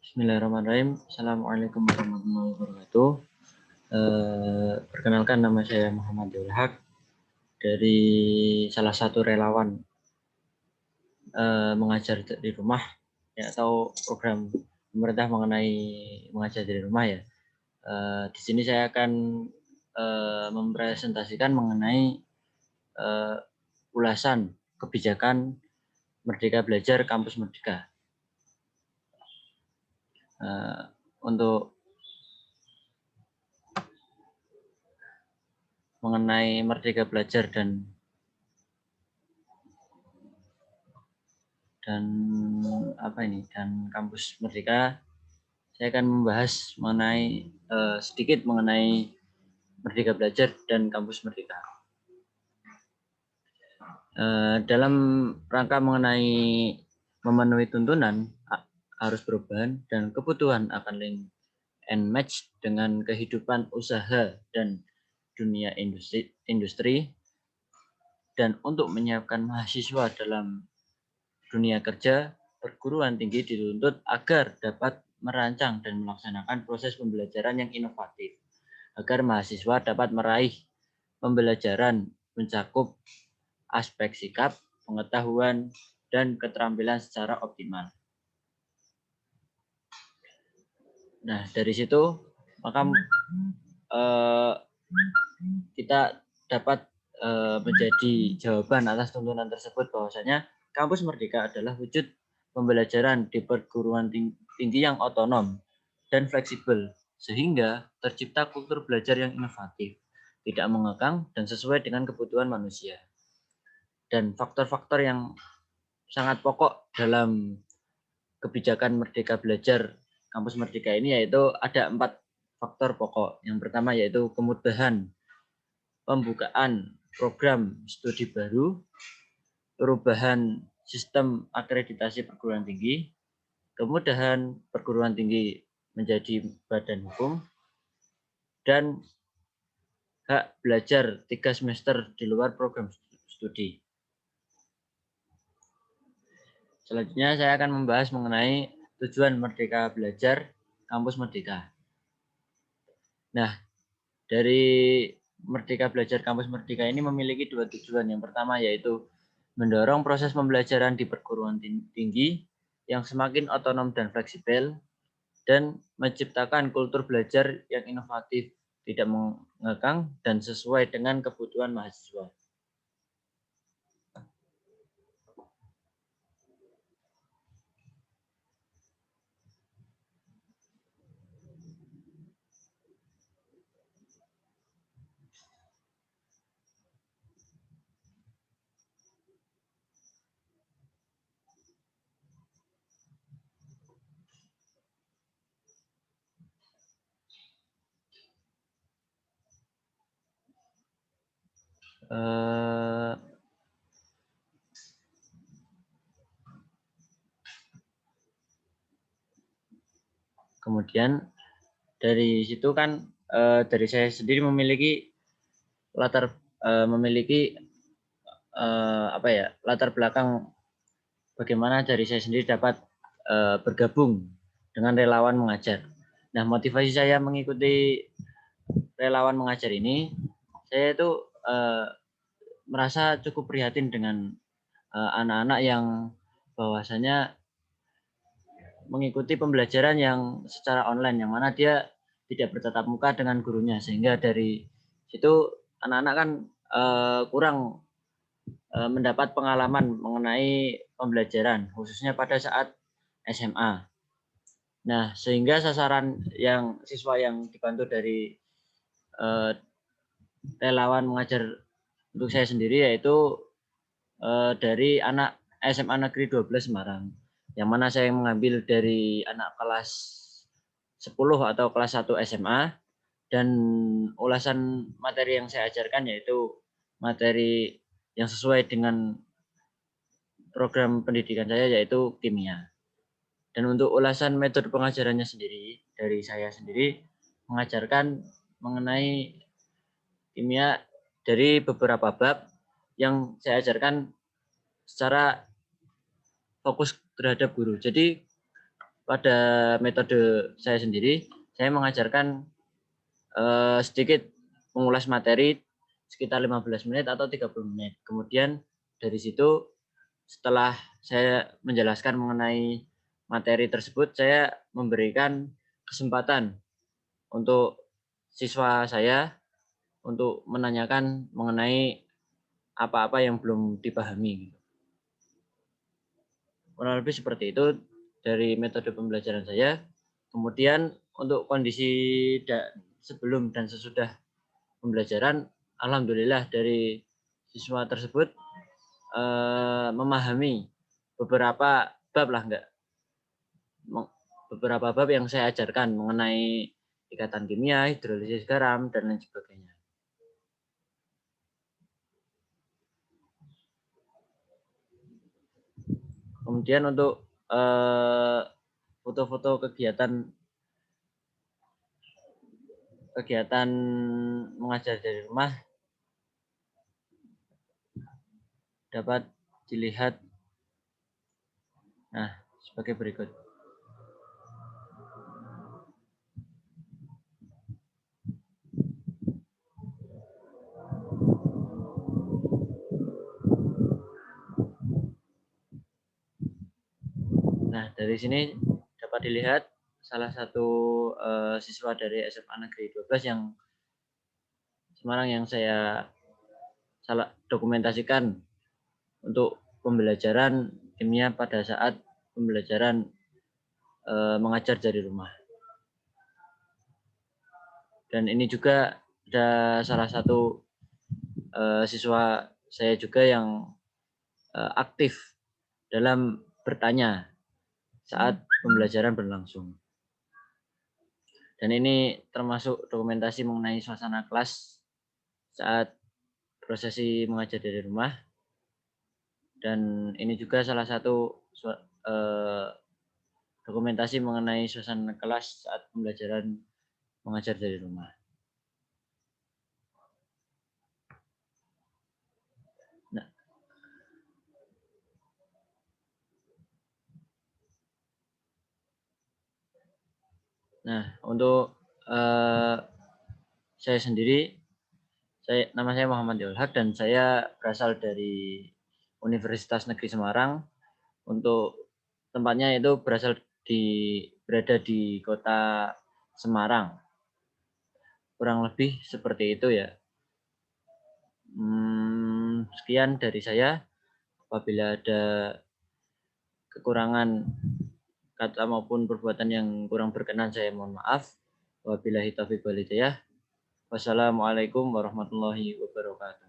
Bismillahirrahmanirrahim. Assalamualaikum warahmatullahi wabarakatuh. Perkenalkan, nama saya Muhammad Yulhaq dari salah satu relawan mengajar di rumah, ya, atau program pemerintah mengenai mengajar dari rumah, ya. Di sini saya akan mempresentasikan mengenai ulasan kebijakan Merdeka Belajar Kampus Merdeka. Untuk mengenai Merdeka Belajar dan Kampus Merdeka, saya akan membahas mengenai sedikit mengenai Merdeka Belajar dan Kampus Merdeka. Dalam rangka mengenai memenuhi tuntunan arus perubahan dan kebutuhan akan link and match dengan kehidupan usaha dan dunia industri, dan untuk menyiapkan mahasiswa dalam dunia kerja, perguruan tinggi dituntut agar dapat merancang dan melaksanakan proses pembelajaran yang inovatif, agar mahasiswa dapat meraih pembelajaran mencakup aspek sikap, pengetahuan, dan keterampilan secara optimal. Nah, dari situ maka kita dapat menjadi jawaban atas tuntunan tersebut, bahwasanya Kampus Merdeka adalah wujud pembelajaran di perguruan tinggi yang otonom dan fleksibel, sehingga tercipta kultur belajar yang inovatif, tidak mengekang, dan sesuai dengan kebutuhan manusia. Dan faktor-faktor yang sangat pokok dalam kebijakan Merdeka Belajar Kampus Merdeka ini yaitu ada 4 faktor pokok. Yang pertama yaitu kemudahan pembukaan program studi baru, perubahan sistem akreditasi perguruan tinggi, kemudahan perguruan tinggi menjadi badan hukum, dan hak belajar 3 semester di luar program studi. Selanjutnya saya akan membahas mengenai tujuan Merdeka Belajar Kampus Merdeka. Nah, dari Merdeka Belajar Kampus Merdeka ini memiliki 2 tujuan. Yang pertama yaitu mendorong proses pembelajaran di perguruan tinggi yang semakin otonom dan fleksibel, dan menciptakan kultur belajar yang inovatif, tidak mengekang, dan sesuai dengan kebutuhan mahasiswa. Kemudian dari situ kan dari saya sendiri memiliki latar belakang bagaimana dari saya sendiri dapat bergabung dengan relawan mengajar. Nah, motivasi saya mengikuti relawan mengajar ini, saya itu merasa cukup prihatin dengan anak-anak yang bahwasanya mengikuti pembelajaran yang secara online, yang mana dia tidak bertatap muka dengan gurunya, sehingga dari situ anak-anak kan kurang mendapat pengalaman mengenai pembelajaran, khususnya pada saat SMA. Nah, sehingga sasaran yang siswa yang dibantu dari relawan mengajar untuk saya sendiri yaitu dari anak SMA Negeri 12 Semarang, yang mana saya mengambil dari anak kelas 10 atau kelas 1 SMA, dan ulasan materi yang saya ajarkan yaitu materi yang sesuai dengan program pendidikan saya yaitu kimia. Dan untuk ulasan metode pengajarannya sendiri, dari saya sendiri mengajarkan mengenai kimia dari beberapa bab yang saya ajarkan secara fokus terhadap guru. Jadi pada metode saya sendiri, saya mengajarkan sedikit mengulas materi sekitar 15 menit atau 30 menit. Kemudian dari situ setelah saya menjelaskan mengenai materi tersebut, saya memberikan kesempatan untuk siswa saya untuk menanyakan mengenai apa-apa yang belum dipahami. Kurang lebih seperti itu dari metode pembelajaran saya. Kemudian untuk kondisi sebelum dan sesudah pembelajaran, alhamdulillah dari siswa tersebut memahami beberapa bab lah enggak, beberapa bab yang saya ajarkan mengenai ikatan kimia, hidrolisis garam, dan lain sebagainya. Kemudian untuk foto-foto kegiatan mengajar dari rumah dapat dilihat sebagai berikut. Nah, dari sini dapat dilihat salah satu siswa dari SMA Negeri 12 yang Semarang yang saya dokumentasikan untuk pembelajaran kimia pada saat pembelajaran mengajar dari rumah. Dan ini juga ada salah satu siswa saya juga yang aktif dalam bertanya saat pembelajaran berlangsung. Dan ini termasuk dokumentasi mengenai suasana kelas saat prosesi mengajar dari rumah. Dan ini juga salah satu dokumentasi mengenai suasana kelas saat pembelajaran mengajar dari rumah. Nah, untuk saya sendiri, nama saya Muhammad Yulhaq dan saya berasal dari Universitas Negeri Semarang. Untuk tempatnya itu berada di kota Semarang. Kurang lebih seperti itu ya. Sekian dari saya. Apabila ada kekurangan kata maupun perbuatan yang kurang berkenan, saya mohon maaf. Wabillahi taufiq wal hidayah. Wassalamualaikum warahmatullahi wabarakatuh.